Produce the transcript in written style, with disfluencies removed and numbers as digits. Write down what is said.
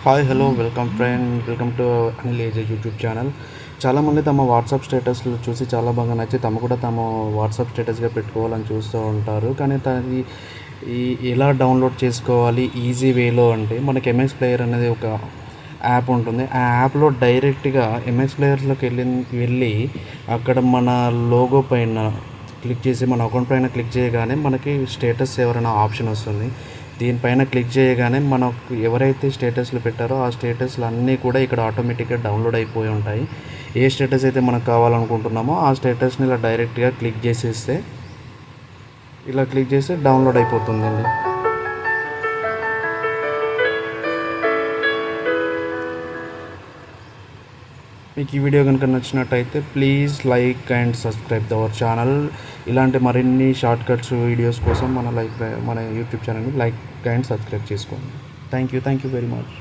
Hi hello welcome friend, welcome to Anil AJ YouTube channel. చాలామంది తమ WhatsApp స్టేటస్లు చూసి చాలా బాగా నచ్చి తమ కూడా తమ వాట్సాప్ స్టేటస్గా పెట్టుకోవాలని చూస్తూ ఉంటారు. కానీ అది ఈ ఎలా డౌన్లోడ్ చేసుకోవాలి ఈజీ వేలో అంటే మనకి ఎంఎక్స్ ప్లేయర్ అనేది ఒక యాప్ ఉంటుంది. ఆ యాప్లో డైరెక్ట్గా ఎంఎక్స్ ప్లేయర్స్లోకి వెళ్ళి అక్కడ మన లోగో పైన క్లిక్ చేసి మన అకౌంట్ పైన క్లిక్ చేయగానే మనకి స్టేటస్ సేవర్ అనే ఆప్షన్ వస్తుంది. దీనిపైన క్లిక్ చేయగానే మనకు ఎవరైతే స్టేటస్లు పెట్టారో ఆ స్టేటస్లు అన్నీ కూడా ఇక్కడ ఆటోమేటిక్గా డౌన్లోడ్ అయిపోయి ఉంటాయి. ఏ స్టేటస్ అయితే మనకు కావాలనుకుంటున్నామో ఆ స్టేటస్ని ఇలా డైరెక్ట్గా క్లిక్ చేసేస్తే డౌన్లోడ్ అయిపోతుందండి. మీకు ఈ వీడియో కనుక నచ్చినట్టయితే please like and subscribe our channel. ఇలాంటి మరిన్ని షార్ట్ కట్స్ వీడియోస్ కోసం మన యూట్యూబ్ ఛానల్ని లైక్ అండ్ సబ్స్క్రైబ్ చేసుకోండి. Thank you very much.